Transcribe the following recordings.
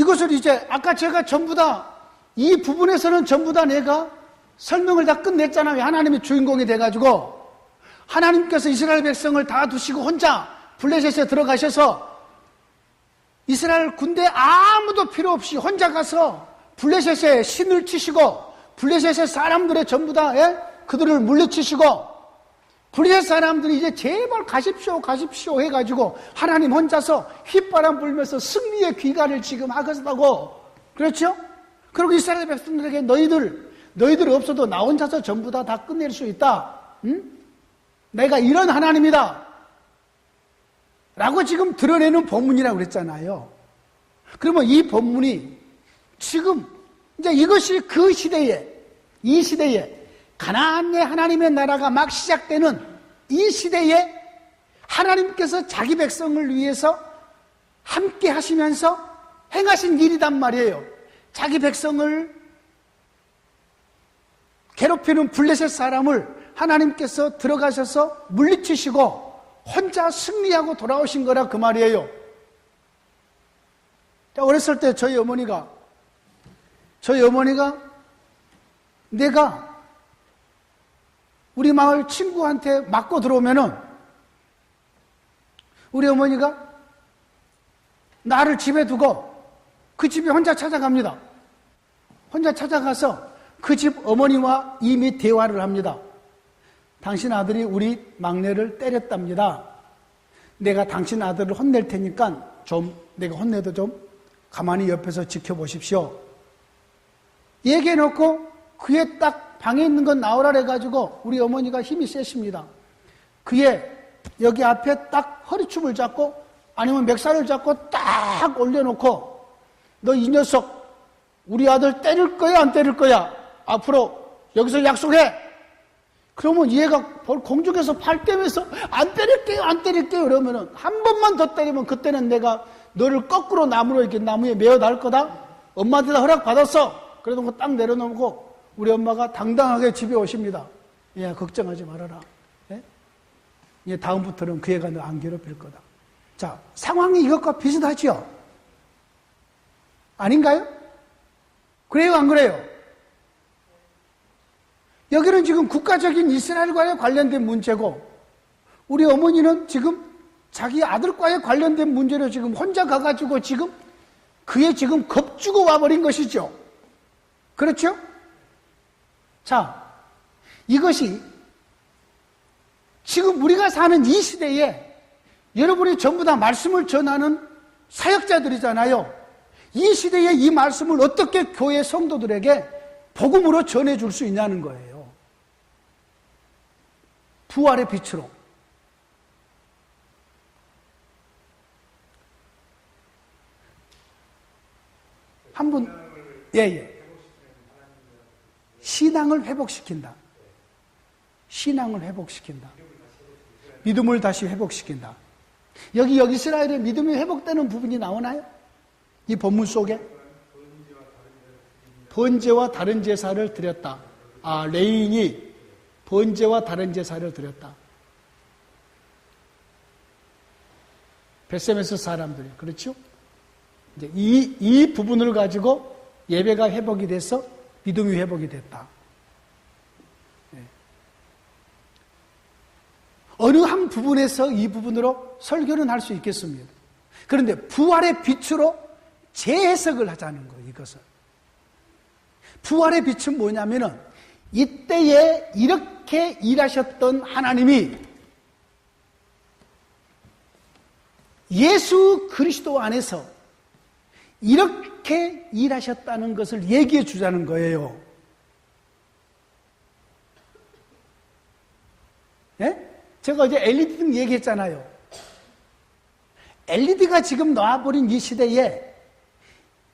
이것을 이제 아까 제가 전부 다 이 부분에서는 전부 다 내가 설명을 다 끝냈잖아요. 하나님이 주인공이 돼가지고 하나님께서 이스라엘 백성을 다 두시고 혼자 블레셋에 들어가셔서 이스라엘 군대 아무도 필요 없이 혼자 가서 블레셋에 신을 치시고 블레셋의 사람들의 전부 다 그들을 물리치시고 블레셋 사람들이 이제 제발 가십시오 가십시오 해가지고 하나님 혼자서 휘바람 불면서 승리의 귀가를 지금 하겠다고 그렇죠? 그리고 이스라엘 백성들에게 너희들 없어도 나 혼자서 전부 다 끝낼 수 있다. 응? 내가 이런 하나님이다. 라고 지금 드러내는 본문이라고 그랬잖아요. 그러면 이 본문이 지금 이제 이것이 그 시대에 이 시대에 가나안의 하나님의 나라가 막 시작되는 이 시대에 하나님께서 자기 백성을 위해서 함께 하시면서 행하신 일이단 말이에요. 자기 백성을 괴롭히는 블레셋 사람을 하나님께서 들어가셔서 물리치시고 혼자 승리하고 돌아오신 거라 그 말이에요. 어렸을 때 저희 어머니가 내가 우리 마을 친구한테 맞고 들어오면은 우리 어머니가 나를 집에 두고 그 집에 혼자 찾아갑니다. 혼자 찾아가서 그 집 어머니와 이미 대화를 합니다. 당신 아들이 우리 막내를 때렸답니다. 내가 당신 아들을 혼낼 테니까 내가 혼내도 좀 가만히 옆에서 지켜보십시오. 얘기해놓고 그의 딱 방에 있는 건 나오라 해가지고 우리 어머니가 힘이 세십니다. 그의 여기 앞에 딱 허리춤을 잡고 아니면 맥살을 잡고 딱 올려놓고 너 이 녀석 우리 아들 때릴 거야 안 때릴 거야? 앞으로 여기서 약속해. 그러면 얘가 공중에서 팔 떼면서 안 때릴게요 그러면은 한 번만 더 때리면 그때는 내가 너를 거꾸로 이렇게 나무에 메어 달 거다. 엄마한테 다 허락 받았어. 그래도 딱 내려놓고 우리 엄마가 당당하게 집에 오십니다. 예, 걱정하지 말아라. 예, 다음부터는 그 애가 너 안 괴롭힐 거다. 자, 상황이 이것과 비슷하지요? 아닌가요? 그래요, 안 그래요? 여기는 지금 국가적인 이스라엘과의 관련된 문제고, 우리 어머니는 지금 자기 아들과의 관련된 문제로 지금 혼자 가가지고 지금 그에 지금 겁주고 와버린 것이죠. 그렇죠? 자, 이것이 지금 우리가 사는 이 시대에 여러분이 전부 다 말씀을 전하는 사역자들이잖아요. 이 시대에 이 말씀을 어떻게 교회 성도들에게 복음으로 전해줄 수 있냐는 거예요. 부활의 빛으로. 한 분, 신앙을 회복시킨다. 신앙을 회복시킨다. 믿음을 다시 회복시킨다. 여기 이스라엘의 믿음이 회복되는 부분이 나오나요? 이 본문 속에? 번제와 다른 제사를 드렸다. 레인이 번제와 다른 제사를 드렸다. 벳세메스 사람들이, 그렇죠? 이제 이 부분을 가지고 예배가 회복이 돼서 믿음이 회복이 됐다. 어느 한 부분에서 이 부분으로 설교는 할 수 있겠습니다. 그런데 부활의 빛으로 재해석을 하자는 거예요, 이것을. 부활의 빛은 뭐냐면은 이때에 이렇게 일하셨던 하나님이 예수 그리스도 안에서 이렇게 일하셨다는 것을 얘기해 주자는 거예요. 예? 제가 어제 LED 등 얘기했잖아요. LED가 지금 나와버린 이 시대에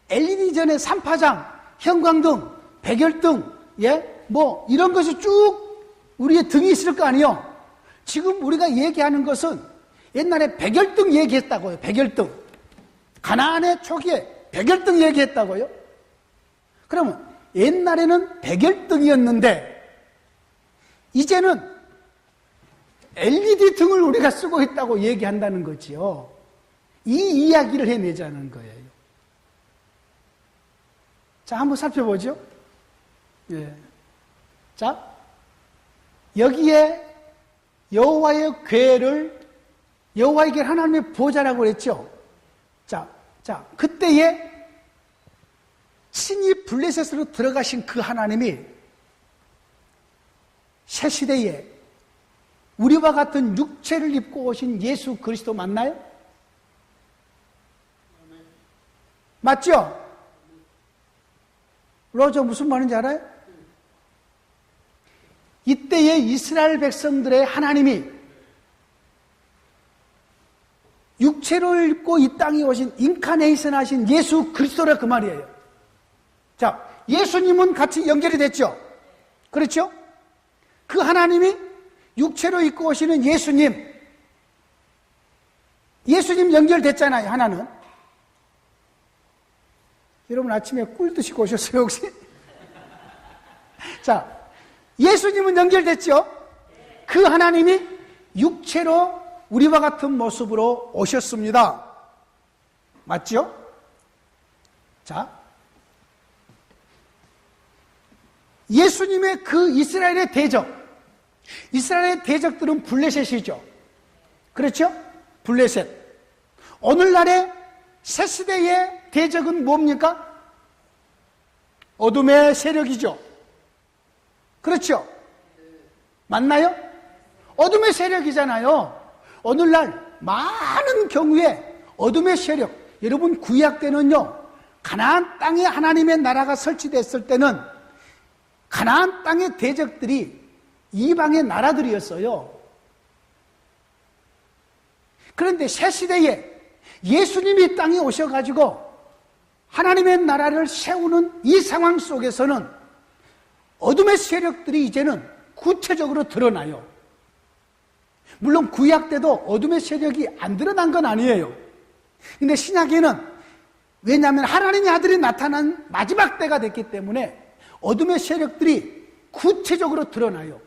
LED 전에 삼파장, 형광등, 백열등, 이런 것이 쭉 우리의 등이 있을 거 아니에요. 지금 우리가 얘기하는 것은 옛날에 백열등 얘기했다고요. 백열등. 가나안의 초기에 백열등 얘기했다고요. 그러면 옛날에는 백열등이었는데 이제는 LED 등을 우리가 쓰고 있다고 얘기한다는 거지요. 이 이야기를 해내자는 거예요. 자, 한번 살펴보죠. 예. 자, 여기에 여호와의 궤를, 여호와의 궤 하나님의 보좌라고 그랬죠. 자, 그때에 친히 블레셋으로 들어가신 그 하나님이 새 시대에 우리와 같은 육체를 입고 오신 예수 그리스도 맞나요? 맞죠? 로저 무슨 말인지 알아요? 이때의 이스라엘 백성들의 하나님이 육체로 입고 이 땅에 오신 인카네이션 하신 예수 그리스도라 그 말이에요. 자, 예수님은 같이 연결이 됐죠? 그렇죠? 그 하나님이 육체로 입고 오시는 예수님 연결됐잖아요, 하나는. 여러분 아침에 꿀 드시고 오셨어요, 혹시? 자, 예수님은 연결됐죠? 그 하나님이 육체로 우리와 같은 모습으로 오셨습니다. 맞죠? 자, 예수님의 그 이스라엘의 대적들은 블레셋이죠. 그렇죠? 블레셋. 오늘날의 새 시대의 대적은 뭡니까? 어둠의 세력이죠. 그렇죠? 맞나요? 어둠의 세력이잖아요. 오늘날 많은 경우에 어둠의 세력, 여러분 구약 때는요, 가나안 땅에 하나님의 나라가 설치됐을 때는 가나안 땅의 대적들이 이방의 나라들이었어요. 그런데 새 시대에 예수님이 땅에 오셔가지고 하나님의 나라를 세우는 이 상황 속에서는 어둠의 세력들이 이제는 구체적으로 드러나요. 물론 구약 때도 어둠의 세력이 안 드러난 건 아니에요. 근데 신약에는 왜냐하면 하나님의 아들이 나타난 마지막 때가 됐기 때문에 어둠의 세력들이 구체적으로 드러나요.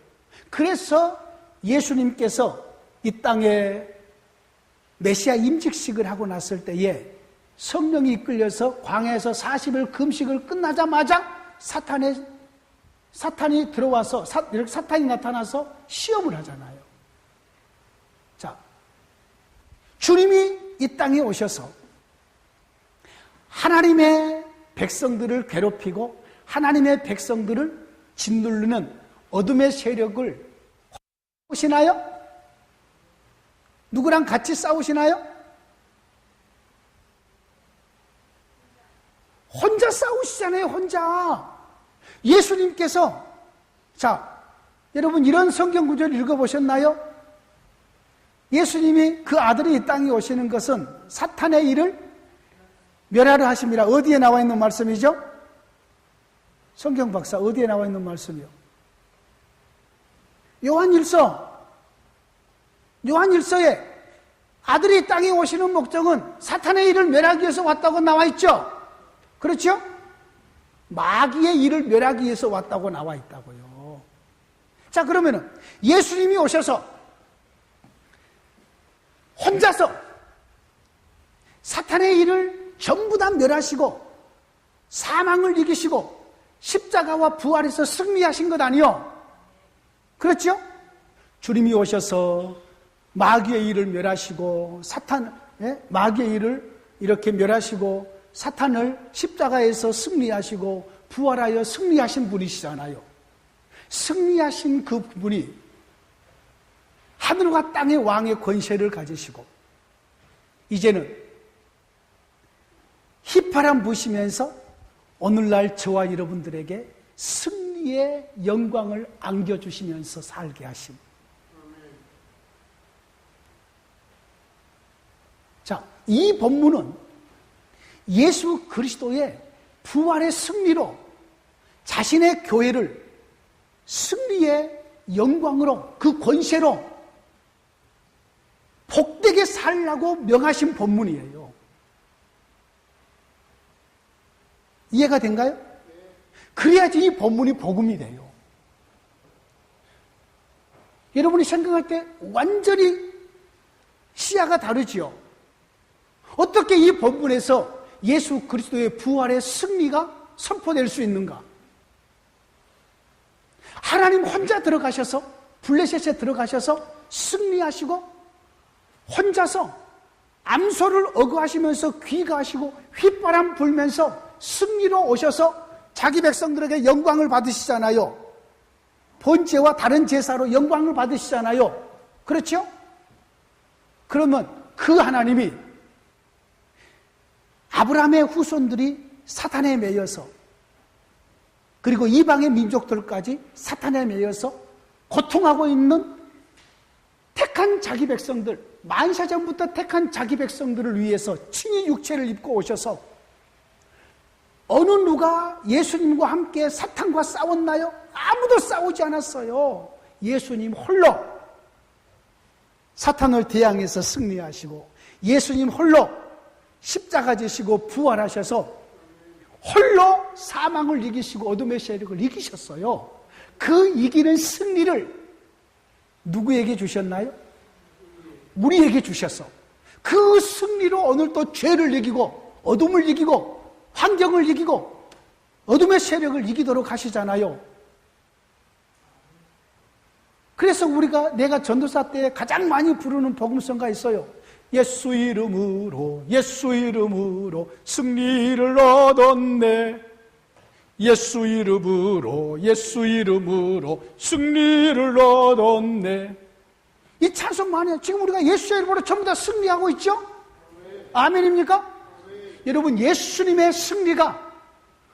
그래서 예수님께서 이 땅에 메시아 임직식을 하고 났을 때에 성령이 이끌려서 광야에서 40일 금식을 끝나자마자 사탄이 들어와서 사탄이 나타나서 시험을 하잖아요. 자, 주님이 이 땅에 오셔서 하나님의 백성들을 괴롭히고 하나님의 백성들을 짓누르는 어둠의 세력을 싸우시나요? 누구랑 같이 싸우시나요? 혼자 싸우시잖아요, 혼자. 예수님께서, 자, 여러분 이런 성경 구절을 읽어보셨나요? 예수님이 그 아들이 이 땅에 오시는 것은 사탄의 일을 멸하려 하심이라. 어디에 나와 있는 말씀이죠? 성경 박사, 어디에 나와 있는 말씀이요? 요한일서에 아들이 땅에 오시는 목적은 사탄의 일을 멸하기 위해서 왔다고 나와 있죠? 그렇죠? 마귀의 일을 멸하기 위해서 왔다고 나와 있다고요. 자, 그러면은 예수님이 오셔서 혼자서 사탄의 일을 전부 다 멸하시고 사망을 이기시고 십자가와 부활해서 승리하신 것 아니요? 그렇죠? 주님이 오셔서 마귀의 일을 멸하시고 마귀의 일을 이렇게 멸하시고 사탄을 십자가에서 승리하시고 부활하여 승리하신 분이시잖아요. 승리하신 그 분이 하늘과 땅의 왕의 권세를 가지시고 이제는 휘파람 부시면서 오늘날 저와 여러분들에게 승리의 영광을 안겨주시면서 살게 하심. 자, 이 본문은 예수 그리스도의 부활의 승리로 자신의 교회를 승리의 영광으로 그 권세로 복되게 살라고 명하신 본문이에요. 이해가 된가요? 그래야지 이 본문이 복음이 돼요. 여러분이 생각할 때 완전히 시야가 다르지요. 어떻게 이 본문에서 예수 그리스도의 부활의 승리가 선포될 수 있는가? 하나님 혼자 들어가셔서 블레셋에 들어가셔서 승리하시고 혼자서 암소를 어거하시면서 귀가하시고 휘바람 불면서 승리로 오셔서 자기 백성들에게 영광을 받으시잖아요. 번제와 다른 제사로 영광을 받으시잖아요. 그렇죠? 그러면 그 하나님이 아브라함의 후손들이 사탄에 매여서 그리고 이방의 민족들까지 사탄에 매여서 고통하고 있는 택한 자기 백성들, 만세전부터 택한 자기 백성들을 위해서 친히 육체를 입고 오셔서 어느 누가 예수님과 함께 사탄과 싸웠나요? 아무도 싸우지 않았어요. 예수님 홀로 사탄을 대항해서 승리하시고 예수님 홀로 십자가 지시고 부활하셔서 홀로 사망을 이기시고 어둠의 세력을 이기셨어요. 그 이기는 승리를 누구에게 주셨나요? 우리에게 주셔서 그 승리로 오늘 또 죄를 이기고 어둠을 이기고 환경을 이기고 어둠의 세력을 이기도록 하시잖아요. 그래서 내가 전도사 때 가장 많이 부르는 복음성가 있어요. 예수 이름으로 승리를 얻었네. 예수 이름으로 승리를 얻었네. 이 찬송 많이 해요. 지금 우리가 예수의 이름으로 전부 다 승리하고 있죠? 아멘입니까? 여러분, 예수님의 승리가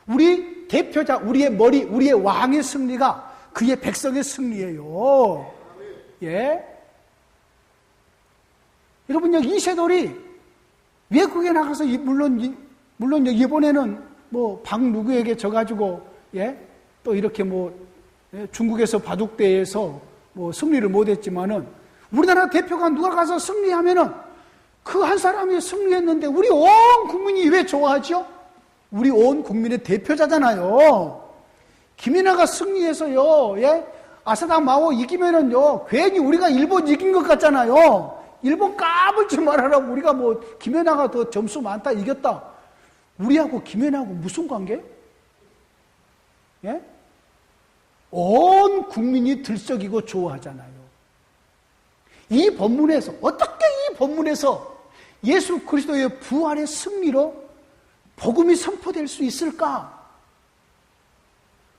우리 대표자, 우리의 머리, 우리의 왕의 승리가 그의 백성의 승리예요. 예. 여러분, 여기 이세돌이 외국에 나가서 물론 이번에는 뭐 방 누구에게 져가지고 또 이렇게 중국에서 바둑대회에서 승리를 못했지만은 우리나라 대표가 누가 가서 승리하면은 그 한 사람이 승리했는데 우리 온 국민이 왜 좋아하죠? 우리 온 국민의 대표자잖아요. 김연아가 승리해서요, 아사당 마오 이기면은요, 괜히 우리가 일본 이긴 것 같잖아요. 일본 까불지 말아라고 우리가 김연아가 더 점수 많다, 이겼다. 우리하고 김연아하고 무슨 관계? 온 국민이 들썩이고 좋아하잖아요. 이 본문에서, 어떻게 이 본문에서 예수 그리스도의 부활의 승리로 복음이 선포될 수 있을까?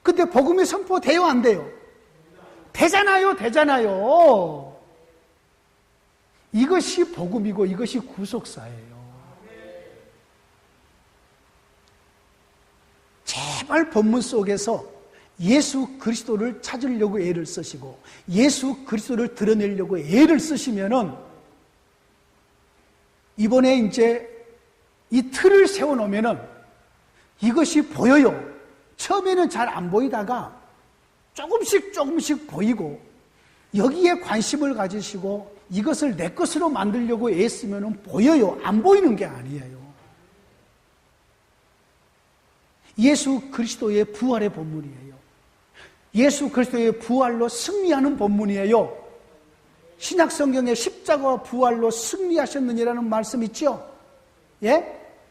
근데 복음이 선포돼요, 안 돼요? 되잖아요. 이것이 복음이고 이것이 구속사예요. 제발 본문 속에서 예수 그리스도를 찾으려고 애를 쓰시고 예수 그리스도를 드러내려고 애를 쓰시면은 이번에 이제 이 틀을 세워놓으면은 이것이 보여요. 처음에는 잘 안 보이다가 조금씩 보이고 여기에 관심을 가지시고 이것을 내 것으로 만들려고 애쓰면은 보여요. 안 보이는 게 아니에요. 예수 그리스도의 부활의 본문이에요. 예수 그리스도의 부활로 승리하는 본문이에요. 신약 성경에 십자가와 부활로 승리하셨느니라는 말씀 있죠?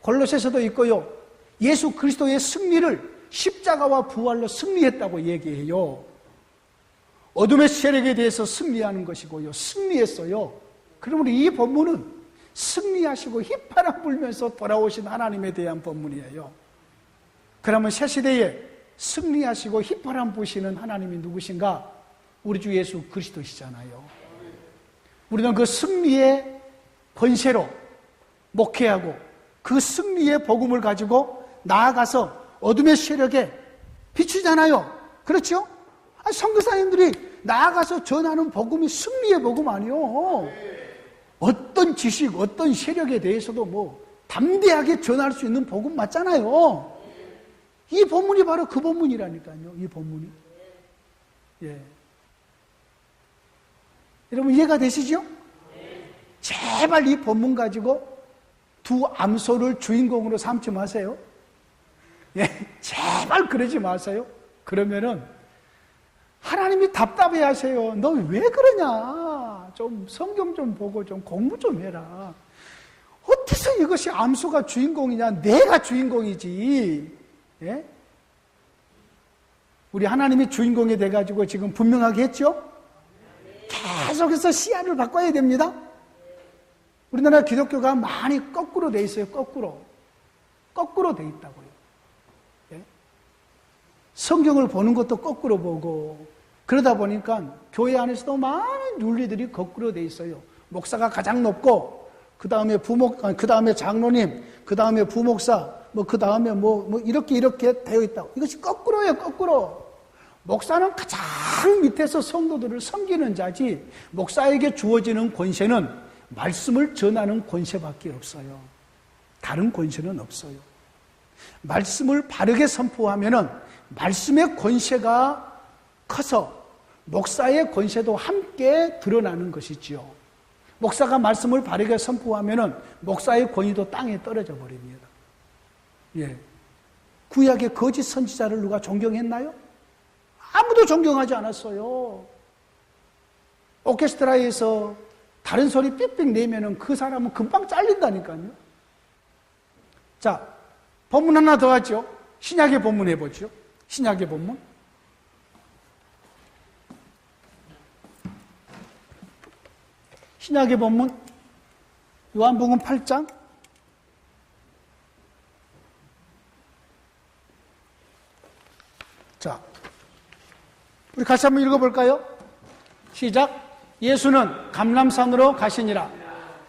골로새서도 있고요. 예수 그리스도의 승리를 십자가와 부활로 승리했다고 얘기해요. 어둠의 세력에 대해서 승리하는 것이고요. 승리했어요. 그러면 이 본문은 승리하시고 휘파람 불면서 돌아오신 하나님에 대한 본문이에요. 그러면 새 시대에 승리하시고 휘파람 부시는 하나님이 누구신가? 우리 주 예수 그리스도시잖아요. 우리는 그 승리의 번세로 목회하고 그 승리의 복음을 가지고 나아가서 어둠의 세력에 비추잖아요. 그렇죠? 선교사님들이 나아가서 전하는 복음이 승리의 복음 아니요. 어떤 지식, 어떤 세력에 대해서도 담대하게 전할 수 있는 복음 맞잖아요. 이 본문이 바로 그 본문이라니까요. 이 본문이. 여러분 이해가 되시죠? 제발 이 본문 가지고 두 암소를 주인공으로 삼지 마세요. 제발 그러지 마세요. 그러면은 하나님이 답답해 하세요. 너 왜 그러냐? 좀 성경 좀 보고 좀 공부 좀 해라. 어째서 이것이 암소가 주인공이냐? 내가 주인공이지. 우리 하나님이 주인공이 돼가지고 지금 분명하게 했죠? 계속해서 시야를 바꿔야 됩니다. 우리나라 기독교가 많이 거꾸로 돼 있어요. 거꾸로 돼 있다고요. 예? 성경을 보는 것도 거꾸로 보고, 그러다 보니까 교회 안에서도 많은 윤리들이 거꾸로 돼 있어요. 목사가 가장 높고, 그 다음에 그 다음에 장로님, 그 다음에 부목사, 그 다음에 이렇게 되어 있다고. 이것이 거꾸로예요, 거꾸로. 목사는 가장 밑에서 성도들을 섬기는 자지, 목사에게 주어지는 권세는 말씀을 전하는 권세밖에 없어요. 다른 권세는 없어요. 말씀을 바르게 선포하면은 말씀의 권세가 커서 목사의 권세도 함께 드러나는 것이지요. 목사가 말씀을 바르게 선포하면은 목사의 권위도 땅에 떨어져 버립니다. 예. 구약의 거짓 선지자를 누가 존경했나요? 아무도 존경하지 않았어요. 오케스트라에서 다른 소리 삑삑 내면은 그 사람은 금방 잘린다니까요. 자, 본문 하나 더 하죠. 신약의 본문 해보죠. 신약의 본문. 신약의 본문, 요한복음 8장. 자, 우리 같이 한번 읽어볼까요? 시작. 예수는 감람산으로 가시니라.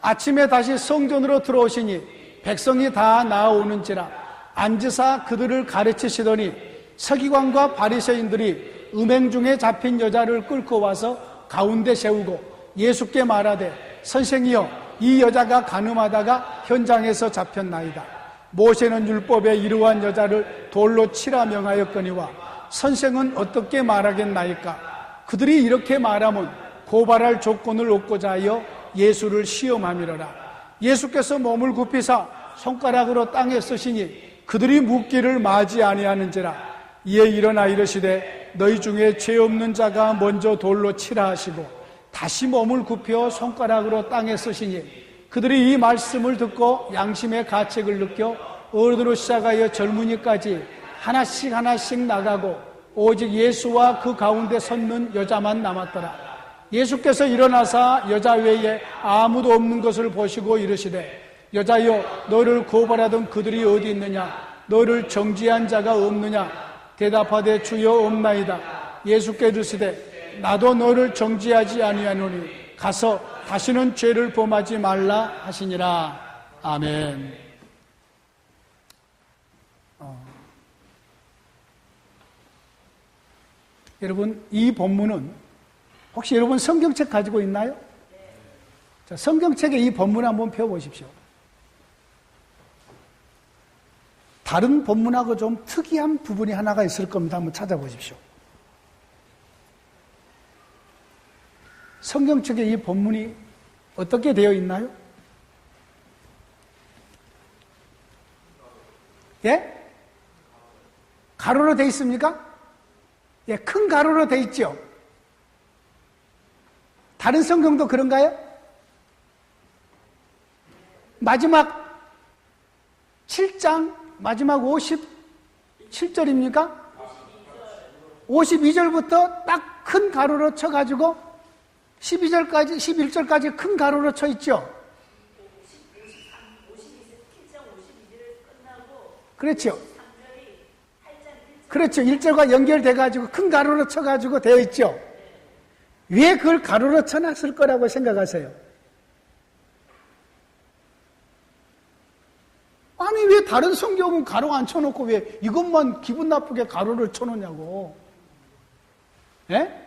아침에 다시 성전으로 들어오시니 백성이 다 나아오는지라. 앉으사 그들을 가르치시더니 서기관과 바리새인들이 음행 중에 잡힌 여자를 끌고 와서 가운데 세우고 예수께 말하되 선생이여 이 여자가 간음하다가 현장에서 잡혔나이다. 모세는 율법에 이러한 여자를 돌로 치라 명하였거니와 선생은 어떻게 말하겠나이까? 그들이 이렇게 말하면 고발할 조건을 얻고자 하여 예수를 시험함이로라. 예수께서 몸을 굽히사 손가락으로 땅에 쓰시니 그들이 묻기를 마지 아니하는지라. 이에 일어나 이르시되 너희 중에 죄 없는 자가 먼저 돌로 치라 하시고 다시 몸을 굽혀 손가락으로 땅에 쓰시니 그들이 이 말씀을 듣고 양심의 가책을 느껴 어른으로 시작하여 젊은이까지 하나씩 나가고 오직 예수와 그 가운데 섰는 여자만 남았더라. 예수께서 일어나사 여자 외에 아무도 없는 것을 보시고 이르시되 여자여 너를 고발하던 그들이 어디 있느냐? 너를 정죄한 자가 없느냐? 대답하되 주여 없나이다. 예수께 이르시되 나도 너를 정죄하지 아니하노니 가서 다시는 죄를 범하지 말라 하시니라. 아멘. 여러분, 이 본문은 혹시 여러분 성경책 가지고 있나요? 자, 성경책에 이 본문 한번 펴보십시오. 다른 본문하고 좀 특이한 부분이 하나가 있을 겁니다. 한번 찾아보십시오. 성경책에 이 본문이 어떻게 되어 있나요? 예? 가로로 되어 있습니까? 예, 큰 가로로 되어 있죠. 다른 성경도 그런가요? 마지막 7장 마지막 57절입니까? 52절부터 딱 큰 가로로 쳐가지고 12절까지 11절까지 큰 가로로 쳐 있죠. 그렇죠. 그렇죠. 1절과 연결돼가지고 큰 가로로 쳐가지고 되어 있죠. 왜 그걸 가로로 쳐놨을 거라고 생각하세요? 아니, 왜 다른 성경은 가로 안 쳐놓고 왜 이것만 기분 나쁘게 가로를 쳐놓냐고. 예?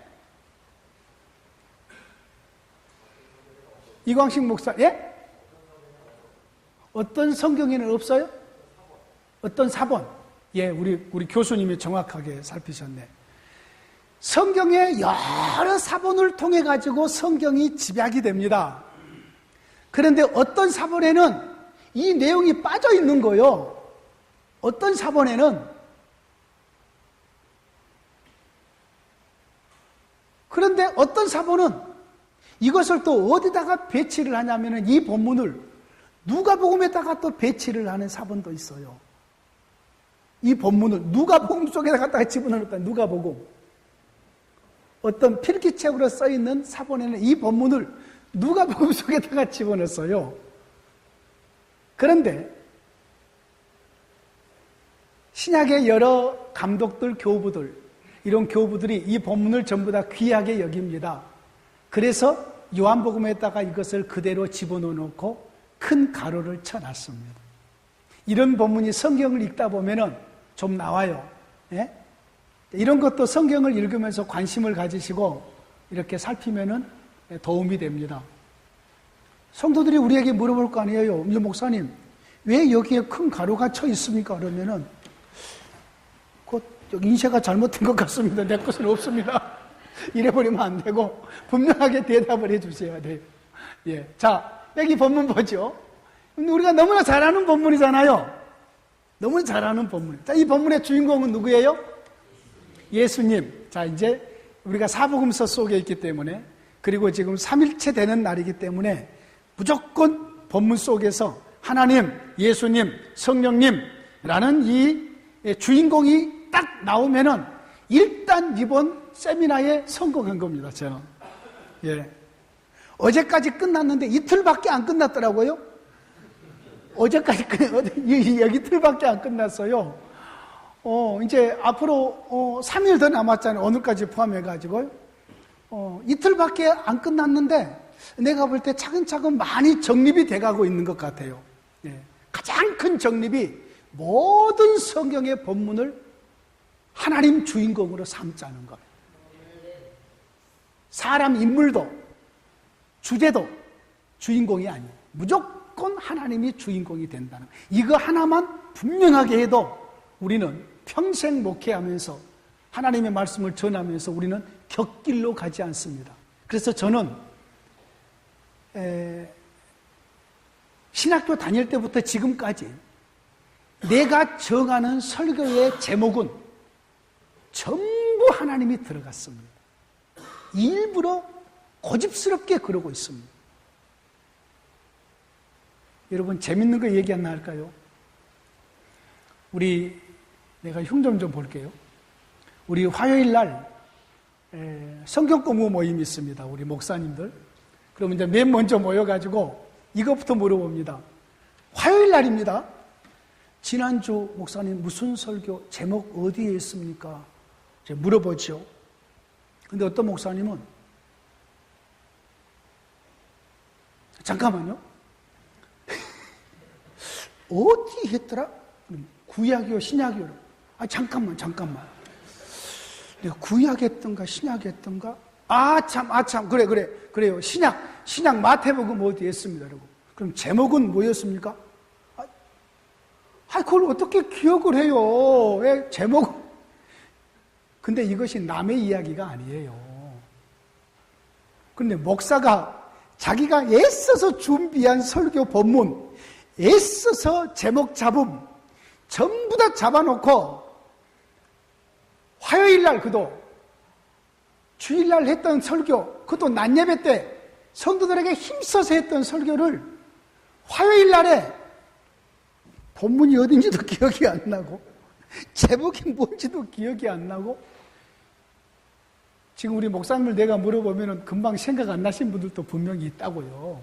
이광식 목사, 예? 어떤 성경에는 없어요? 어떤 사본? 예, 우리 교수님이 정확하게 살피셨네. 성경의 여러 사본을 통해 가지고 성경이 집약이 됩니다. 그런데 어떤 사본에는 이 내용이 빠져 있는 거예요. 어떤 사본에는. 그런데 어떤 사본은 이것을 또 어디다가 배치를 하냐면은 이 본문을 누가복음에다가 또 배치를 하는 사본도 있어요. 이 본문을 누가복음 속에다 갖다가 집어넣었다. 누가복음. 어떤 필기책으로 써있는 사본에는 이 본문을 누가복음 속에다가 집어넣었어요. 그런데 신약의 여러 감독들, 교부들, 이런 교부들이 이 본문을 전부 다 귀하게 여깁니다. 그래서 요한복음에다가 이것을 그대로 집어넣어놓고 큰 가로를 쳐놨습니다. 이런 본문이 성경을 읽다 보면은 좀 나와요. 예? 이런 것도 성경을 읽으면서 관심을 가지시고 이렇게 살피면은 도움이 됩니다. 성도들이 우리에게 물어볼 거 아니에요. 목사님, 왜 여기에 큰 가로가 쳐 있습니까? 그러면은 인쇄가 잘못된 것 같습니다. 내 것은 없습니다. 이래버리면 안 되고 분명하게 대답을 해주셔야 돼요. 예, 자, 여기 본문 보죠. 우리가 너무나 잘 아는 본문이잖아요. 너무나 잘 아는 본문. 자, 이 본문의 주인공은 누구예요? 예수님. 자, 이제 우리가 사복음서 속에 있기 때문에, 그리고 지금 3일째 되는 날이기 때문에 무조건 본문 속에서 하나님, 예수님, 성령님라는 이 주인공이 딱 나오면은 일단 이번 세미나에 성공한 겁니다, 저는. 예. 어제까지 끝났는데 이틀밖에 안 끝났더라고요. 어제까지 여기 이틀밖에 안 끝났어요. 이제 앞으로 3일 더 남았잖아요. 오늘까지 포함해가지고요. 이틀밖에 안 끝났는데 내가 볼 때 차근차근 많이 정립이 돼가고 있는 것 같아요. 예. 가장 큰 정립이 모든 성경의 본문을 하나님 주인공으로 삼자는 거예요. 사람 인물도 주제도 주인공이 아니에요. 무조건 하나님이 주인공이 된다는 거예요. 이거 하나만 분명하게 해도 우리는 평생 목회하면서 하나님의 말씀을 전하면서 우리는 곁길로 가지 않습니다. 그래서 저는 신학교 다닐 때부터 지금까지 내가 정하는 설교의 제목은 전부 하나님이 들어갔습니다. 일부러 고집스럽게 그러고 있습니다. 여러분, 재밌는 거 얘기 하나 할까요? 내가 흉 좀 볼게요. 우리 화요일 날 성경 공부 모임이 있습니다. 우리 목사님들. 그럼 이제 맨 먼저 모여가지고 이것부터 물어봅니다. 화요일 날입니다. 지난주 목사님 무슨 설교 제목 어디에 있습니까? 이제 물어보죠. 근데 어떤 목사님은 잠깐만요. 어디 했더라? 구약이요, 신약이요? 잠깐만. 내가 구약 했던가, 신약 했던가? 그래요. 신약 마태복음 어디에 있습니다. 그럼 제목은 뭐였습니까? 그걸 어떻게 기억을 해요? 왜 제목? 근데 이것이 남의 이야기가 아니에요. 근데 목사가 자기가 애써서 준비한 설교 본문, 애써서 제목 잡음, 전부 다 잡아놓고 화요일 날 그도 주일 날 했던 설교, 그것도 낮 예배 때 성도들에게 힘써서 했던 설교를 화요일 날에 본문이 어딘지도 기억이 안 나고 제목이 뭔지도 기억이 안 나고, 지금 우리 목사님을 내가 물어보면 금방 생각 안 나신 분들도 분명히 있다고요.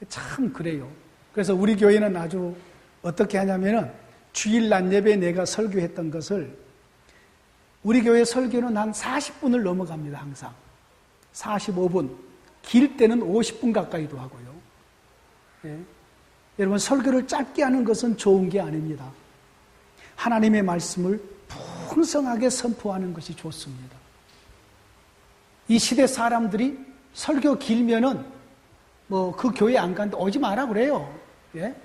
참 그래요. 그래서 우리 교회는 아주 어떻게 하냐면은 주일 낮 예배에 내가 설교했던 것을, 우리 교회 설교는 한 40분을 넘어갑니다. 항상 45분, 길 때는 50분 가까이도 하고요. 예. 여러분, 설교를 짧게 하는 것은 좋은 게 아닙니다. 하나님의 말씀을 풍성하게 선포하는 것이 좋습니다. 이 시대 사람들이 설교 길면은 그 교회 안 간다, 오지 마라 그래요. 예?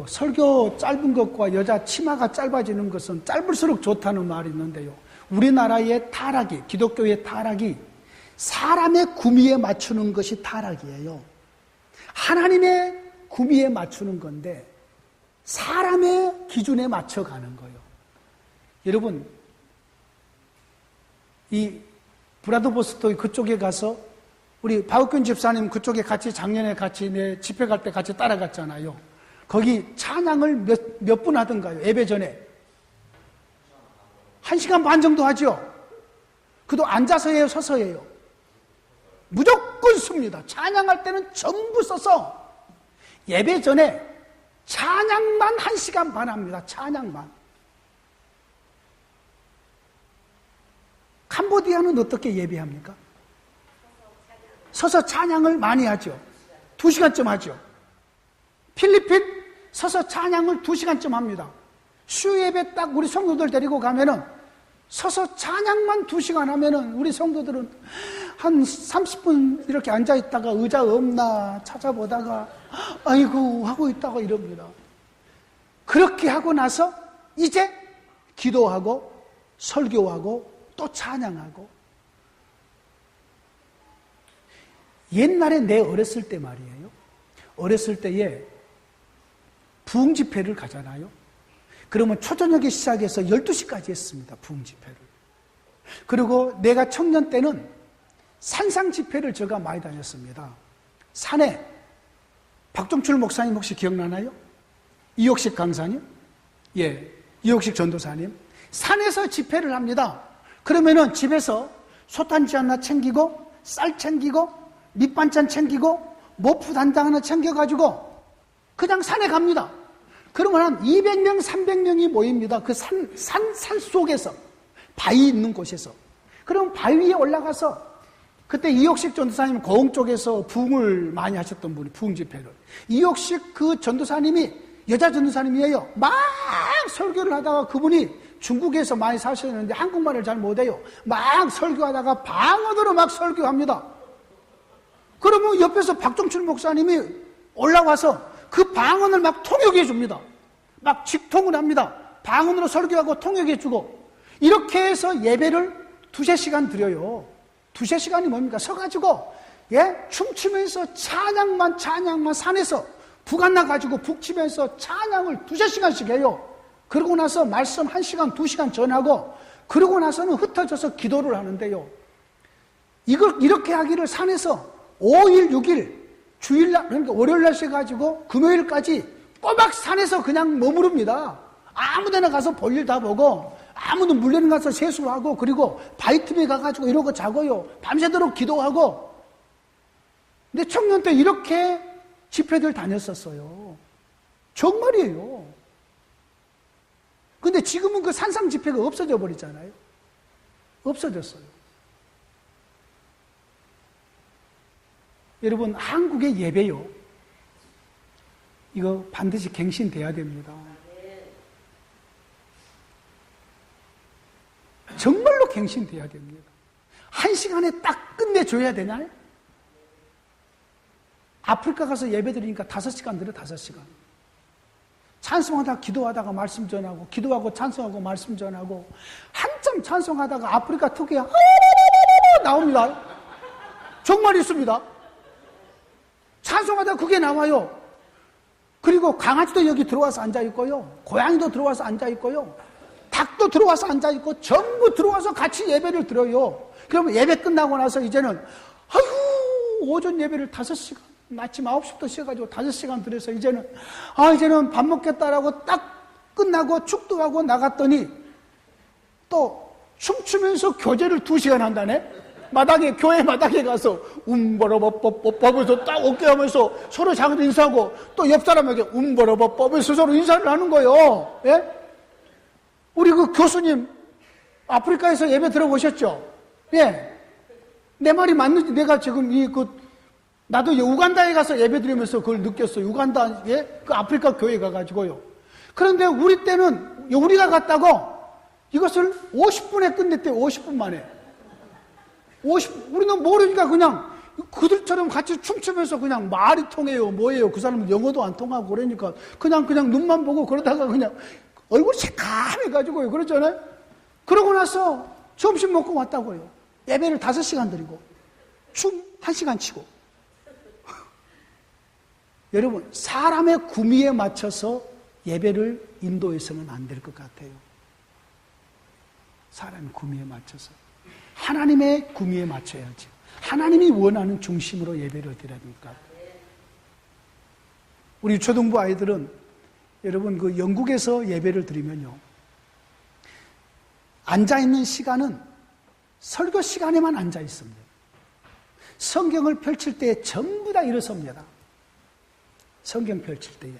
설교 짧은 것과 여자 치마가 짧아지는 것은 짧을수록 좋다는 말이 있는데요. 우리나라의 타락이, 기독교의 타락이 사람의 구미에 맞추는 것이 타락이에요. 하나님의 구미에 맞추는 건데 사람의 기준에 맞춰가는 거예요. 여러분, 이 브라더보스토이 그쪽에 가서 우리 박욱균 집사님 그쪽에 같이 작년에 같이 내 집회 갈 때 같이 따라갔잖아요. 거기 찬양을 몇 분 하던가요? 예배 전에. 1시간 반 정도 하죠. 그도 앉아서 해요, 서서 해요? 무조건 씁니다. 찬양할 때는 전부 써서 예배 전에 찬양만 1시간 반 합니다. 찬양만. 캄보디아는 어떻게 예배합니까? 서서 찬양을 많이 하죠. 2시간쯤 하죠. 필리핀 서서 찬양을 2시간쯤 합니다. 수예배 딱 우리 성도들 데리고 가면은 서서 찬양만 2시간 하면은 우리 성도들은 한 30분 이렇게 앉아있다가 의자 없나 찾아보다가 아이고 하고 있다가 이럽니다. 그렇게 하고 나서 이제 기도하고 설교하고 또 찬양하고. 옛날에 내 어렸을 때 말이에요. 어렸을 때에 부흥집회를 가잖아요. 그러면 초저녁에 시작해서 12시까지 했습니다. 부흥집회를. 그리고 내가 청년 때는 산상집회를 제가 많이 다녔습니다. 산에 박종출 목사님 혹시 기억나나요? 이옥식 강사님? 예, 이옥식 전도사님. 산에서 집회를 합니다. 그러면은 집에서 솥한지 하나 챙기고 쌀 챙기고 밑반찬 챙기고 모프 단장 하나 챙겨가지고 그냥 산에 갑니다. 그러면 한 200명, 300명이 모입니다. 그 산 속에서, 바위 있는 곳에서. 그럼 바위에 올라가서, 그때 이옥식 전도사님 고흥 쪽에서 부흥을 많이 하셨던 분이, 부흥 집회를. 이옥식 그 전도사님이, 여자 전도사님이에요. 막 설교를 하다가 그분이 중국에서 많이 사셨는데 한국말을 잘 못해요. 막 설교하다가 방언으로 막 설교합니다. 그러면 옆에서 박종춘 목사님이 올라와서 그 방언을 막 통역해 줍니다. 막 직통을 합니다. 방언으로 설교하고 통역해 주고. 이렇게 해서 예배를 2-3시간 드려요. 2-3시간이 뭡니까? 서가지고, 예? 춤추면서 찬양만 산에서 북안 나가지고 북치면서 찬양을 2-3시간씩 해요. 그러고 나서 말씀 1시간, 2시간 전하고, 그러고 나서는 흩어져서 기도를 하는데요. 이걸 이렇게 하기를 산에서 5일, 6일, 주일날, 그러니까 월요일날 쉬어가지고 금요일까지 꼬박 산에서 그냥 머무릅니다. 아무 데나 가서 볼일 다 보고, 아무도 물레는 가서 세수를 하고, 그리고 바이트에 가가지고 이러고 자고요. 밤새도록 기도하고. 근데 청년 때 이렇게 집회들 다녔었어요. 정말이에요. 근데 지금은 그 산상 집회가 없어져 버리잖아요. 없어졌어요. 여러분, 한국의 예배요. 이거 반드시 갱신돼야 됩니다. 정말로 갱신돼야 됩니다. 1시간에 딱 끝내줘야 되나요? 아프리카 가서 예배 드리니까 5시간 들어, 5시간. 찬송하다가 기도하다가 말씀 전하고, 기도하고 찬송하고 말씀 전하고, 한참 찬송하다가 아프리카 특유의 나옵니다. 정말 있습니다. 찬송하다 그게 나와요. 그리고 강아지도 여기 들어와서 앉아있고요. 고양이도 들어와서 앉아있고요. 닭도 들어와서 앉아있고 전부 들어와서 같이 예배를 드려요. 그러면 예배 끝나고 나서 이제는 오전 예배를 5시간, 아침 9시부터 쉬어가지고 5시간 들여서 이제는 밥 먹겠다라고 딱 끝나고 축도하고 나갔더니 또 춤추면서 교제를 2시간 한다네. 교회 마당에 가서 움버러버법법하면서 딱 어깨하면서 서로 작은 인사하고 또 옆 사람에게 움버러버법하면서 서로 인사를 하는 거예요. 예? 우리 그 교수님 아프리카에서 예배 들어보셨죠? 예. 내 말이 맞는지 내가 지금 나도 우간다에 가서 예배 드리면서 그걸 느꼈어요. 우간다에 그 아프리카 교회 가가지고요. 그런데 우리 때는 우리가 갔다고 이것을 50분에 끝냈대요. 50분 만에. 우리는 모르니까 그냥 그들처럼 같이 춤추면서 그냥 말이 통해요. 뭐예요? 그 사람은 영어도 안 통하고 그러니까 그냥 눈만 보고 그러다가 그냥 얼굴이 새카매가지고요. 그러잖아요? 그러고 나서 점심 먹고 왔다고요. 예배를 5시간 드리고 춤 1시간 치고. 여러분, 사람의 구미에 맞춰서 예배를 인도해서는 안 될 것 같아요. 사람의 구미에 맞춰서. 하나님의 구미에 맞춰야지. 하나님이 원하는 중심으로 예배를 드려야 됩니까? 우리 초등부 아이들은 여러분 그 영국에서 예배를 드리면요. 앉아있는 시간은 설교 시간에만 앉아 있습니다. 성경을 펼칠 때 전부 다 일어섭니다. 성경 펼칠 때에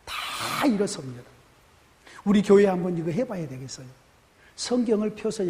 다 일어섭니다. 우리 교회 한번 이거 해봐야 되겠어요. 성경을 펴서